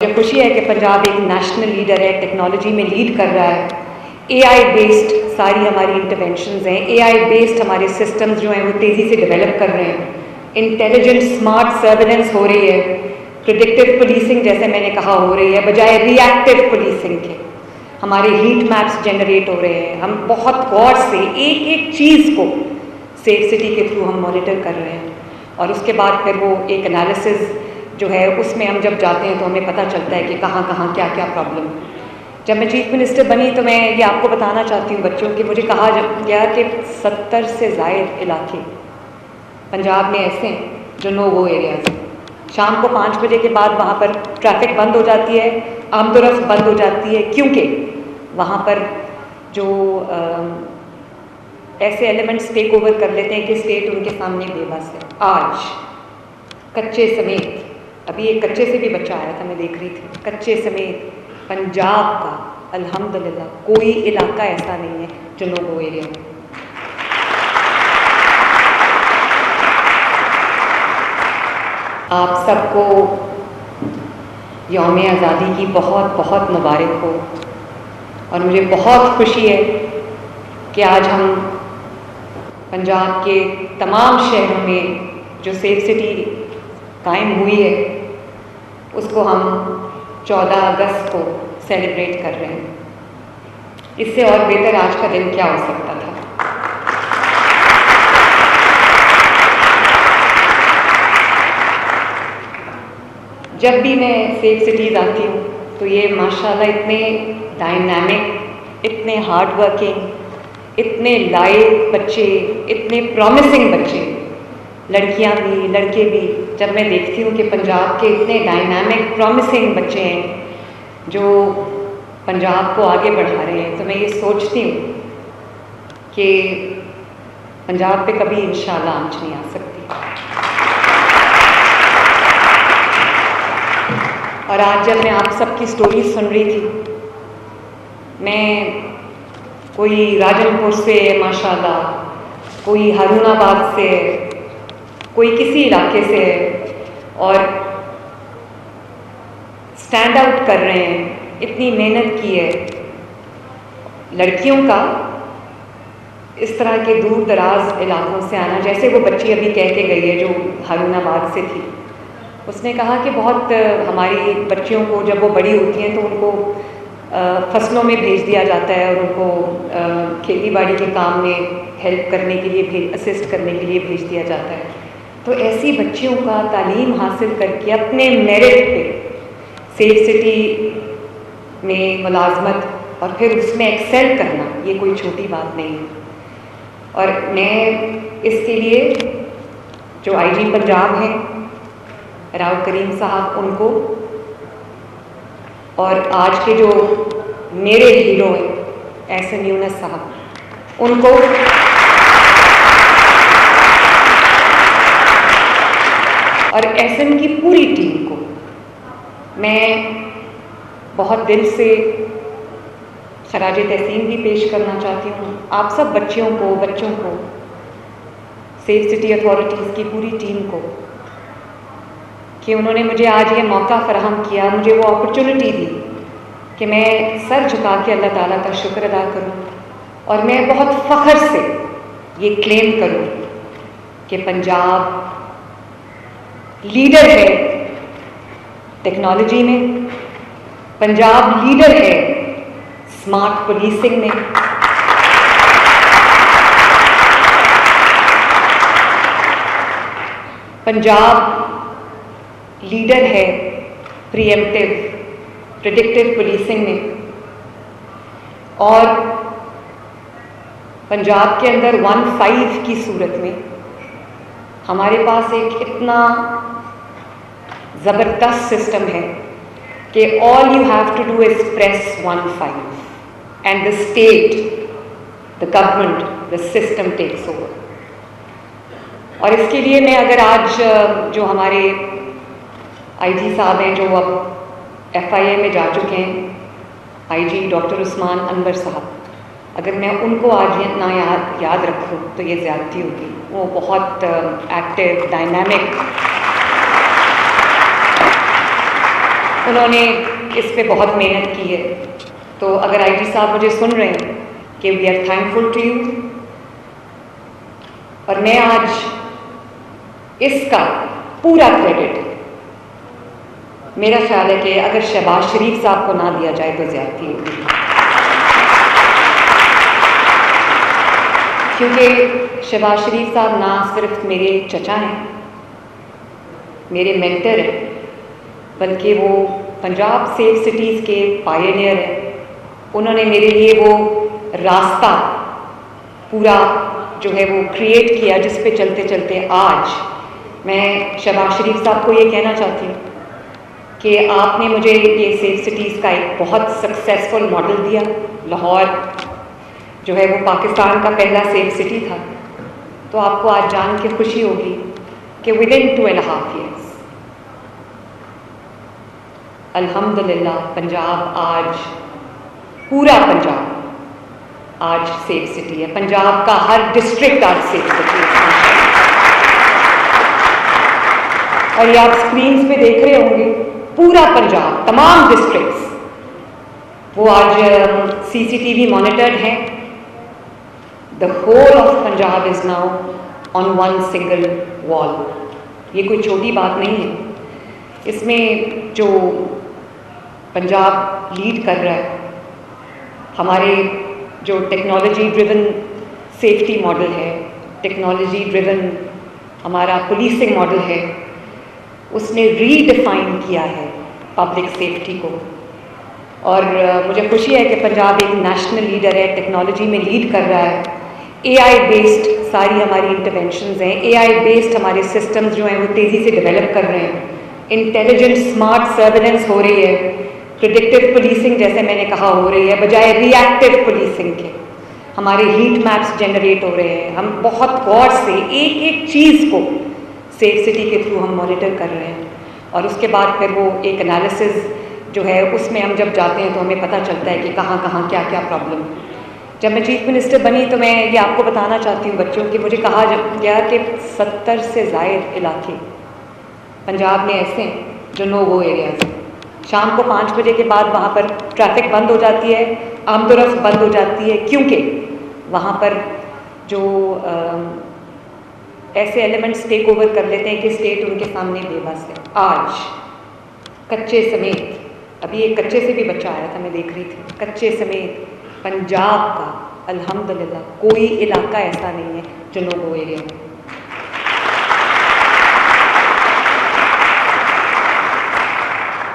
मुझे खुशी है कि पंजाब एक नेशनल लीडर है, टेक्नोलॉजी में लीड कर रहा है। एआई बेस्ड सारी हमारी इंटरवेंशंस हैं, एआई बेस्ड हमारे सिस्टम्स जो हैं वो तेज़ी से डेवलप कर रहे हैं। इंटेलिजेंट स्मार्ट सर्वेलेंस हो रही है, प्रिडिक्टिव पुलिसिंग जैसे मैंने कहा हो रही है बजाय रिएक्टिव पुलिसिंग के। हमारे हीट मैप्स जनरेट हो रहे हैं, हम बहुत गौर से एक एक चीज़ को सेफ सिटी के थ्रू हम मॉनिटर कर रहे हैं और उसके बाद फिर वो एक एनालिसिस जो है उसमें हम जब जाते हैं तो हमें पता चलता है कि कहाँ कहाँ क्या क्या प्रॉब्लम। जब मैं चीफ मिनिस्टर बनी तो मैं ये आपको बताना चाहती हूँ बच्चों कि मुझे कहा गया कि 70 से ज़ायद इलाके पंजाब में ऐसे हैं जो नो गो एरियाज हैं। शाम को 5 बजे के बाद वहाँ पर ट्रैफिक बंद हो जाती है, आमदोरफ्त बंद हो जाती है, क्योंकि वहाँ पर जो ऐसे एलिमेंट्स टेक ओवर कर लेते हैं कि स्टेट उनके सामने बेबस है। आज कच्चे समेत, अभी एक कच्चे से भी बच्चा आया था, मैं देख रही थी, कच्चे समेत पंजाब का अल्हम्दुलिल्लाह कोई इलाका ऐसा नहीं है जो नो गो एरिया में। आप सबको यौम आज़ादी की बहुत बहुत मुबारक हो और मुझे बहुत खुशी है कि आज हम पंजाब के तमाम शहरों में जो सेफ सिटी कायम हुई है उसको हम 14 अगस्त को सेलिब्रेट कर रहे हैं। इससे और बेहतर आज का दिन क्या हो सकता था। जब भी मैं सेफ सिटीज़ आती हूँ तो ये माशाल्लाह इतने डायनामिक, इतने हार्ड वर्किंग, इतने लाइव बच्चे, इतने प्रॉमिसिंग बच्चे, लड़कियाँ भी लड़के भी, जब मैं देखती हूँ कि पंजाब के इतने डायनामिक प्रॉमिसिंग बच्चे हैं जो पंजाब को आगे बढ़ा रहे हैं, तो मैं ये सोचती हूँ कि पंजाब पे कभी इंशाल्लाह आंच नहीं आ सकती। और आज जब मैं आप सबकी स्टोरी सुन रही थी, मैं कोई राजनपुर से माशाल्लाह, कोई हारूनाबाद से, कोई किसी इलाके से और स्टैंड आउट कर रहे हैं, इतनी मेहनत की है। लड़कियों का इस तरह के दूर दराज इलाकों से आना, जैसे वो बच्ची अभी कह के गई है जो हारूनाबाद से थी, उसने कहा कि बहुत हमारी बच्चियों को जब वो बड़ी होती हैं तो उनको फसलों में भेज दिया जाता है और उनको खेती बाड़ी के काम में हेल्प करने के लिए असिस्ट करने के लिए भेज दिया जाता है। तो ऐसी बच्चियों का तालीम हासिल करके अपने मेरिट पे सेफ सिटी में मुलाजमत और फिर उसमें एक्सेल करना, ये कोई छोटी बात नहीं है। और मैं इसके लिए जो आईजी पंजाब हैं राव करीम साहब, उनको और आज के जो मेरे हीरो हैं एहसन यूनुस साहब, उनको और एहसन की पूरी टीम को मैं बहुत दिल से खराज तहसीन भी पेश करना चाहती हूँ। आप सब बच्चों को सेफ सिटी अथॉरिटीज़ की पूरी टीम को कि उन्होंने मुझे आज ये मौका फराहम किया, मुझे वो अपॉर्चुनिटी दी कि मैं सर झुका के अल्लाह ताला का शुक्र अदा करूं और मैं बहुत फ़ख्र से ये क्लेम करूं कि पंजाब लीडर है टेक्नोलॉजी में, पंजाब लीडर है स्मार्ट पुलिसिंग में, पंजाब लीडर है प्रीएम्प्टिव प्रिडिक्टिव पुलिसिंग में, और पंजाब के अंदर 1-5 की सूरत में हमारे पास एक इतना ज़बरदस्त सिस्टम है कि all you have to do is press 1-5 and the state, the government, the system takes over. और इसके लिए मैं अगर आज जो हमारे आईजी साहब हैं जो अब FIA में जा चुके हैं, आईजी डॉक्टर उस्मान अनवर साहब, अगर मैं उनको आज ना याद रखूं तो ये ज़्यादती होगी। वो बहुत एक्टिव, डायनामिक उन्होंने इस पे बहुत मेहनत की है। तो अगर आईजी साहब मुझे सुन रहे हैं कि we are thankful to you, और मैं आज इसका पूरा क्रेडिट, मेरा ख्याल है कि अगर शहबाज शरीफ साहब को ना दिया जाए तो ज़्यादती होगी, क्योंकि शहबाज शरीफ साहब ना सिर्फ मेरे चचा हैं, मेरे मेंटर हैं, बल्कि वो पंजाब सेफ सिटीज़ के पायनियर हैं। उन्होंने मेरे लिए वो रास्ता पूरा जो है वो क्रिएट किया, जिस पे चलते चलते आज मैं शहबाज शरीफ साहब को ये कहना चाहती हूँ कि आपने मुझे ये सेफ सिटीज़ का एक बहुत सक्सेसफुल मॉडल दिया। लाहौर जो है वो पाकिस्तान का पहला सेफ सिटी था। तो आपको आज जान के खुशी होगी कि विदिन 2.5 years अल्हम्दुलिल्लाह पंजाब आज, पूरा पंजाब आज सेफ सिटी है। पंजाब का हर डिस्ट्रिक्ट आज सेफ सिटी है। और ये आप स्क्रीन्स पे देख रहे होंगे, पूरा पंजाब, तमाम डिस्ट्रिक्ट्स वो आज CCTV मॉनिटर्ड हैं। The whole of Punjab is now on one single wall. ये कोई छोटी बात नहीं है। इसमें जो पंजाब लीड कर रहा है, हमारे जो टेक्नोलॉजी ड्रिवन सेफ्टी मॉडल है, टेक्नोलॉजी ड्रिवन हमारा पुलिसिंग मॉडल है, उसने रीडिफाइन किया है पब्लिक सेफ्टी को। और मुझे खुशी है कि पंजाब एक नेशनल लीडर है, टेक्नोलॉजी में लीड कर रहा है। AI बेस्ड सारी हमारी इंटरवेंशंस हैं, AI बेस्ड हमारे सिस्टम्स जो हैं वो तेज़ी से डेवलप कर रहे हैं। इंटेलिजेंट स्मार्ट सर्वेलेंस हो रही है, प्रिडिक्टिव पुलिसिंग जैसे मैंने कहा हो रही है, बजाय रिएक्टिव पुलिसिंग के। हमारे हीट मैप्स जनरेट हो रहे हैं। हम बहुत गौर से एक एक चीज़ को सेफ सिटी के थ्रू हम मॉनिटर कर रहे हैं, और उसके बाद फिर वो एक एनालिसिस जो है उसमें हम जब जाते हैं तो हमें पता चलता है कि कहाँ कहाँ क्या क्या प्रॉब्लम है। जब मैं चीफ मिनिस्टर बनी तो मैं ये आपको बताना चाहती हूँ बच्चों कि मुझे कहा गया कि 70 से ज़ायद इलाके पंजाब में ऐसे हैं जो नो गो एरियाज हैं। शाम को 5 बजे के बाद वहाँ पर ट्रैफिक बंद हो जाती है, आमदोरफ्त बंद हो जाती है, क्योंकि वहाँ पर जो ऐसे एलिमेंट्स टेक ओवर कर लेते हैं कि स्टेट उनके सामने बेबस है। आज कच्चे समेत, अभी एक कच्चे से भी बच्चा आया था, मैं देख रही थी, कच्चे समेत पंजाब का अल्हम्दुलिल्लाह कोई इलाका ऐसा नहीं है जो नो गो एरिया में।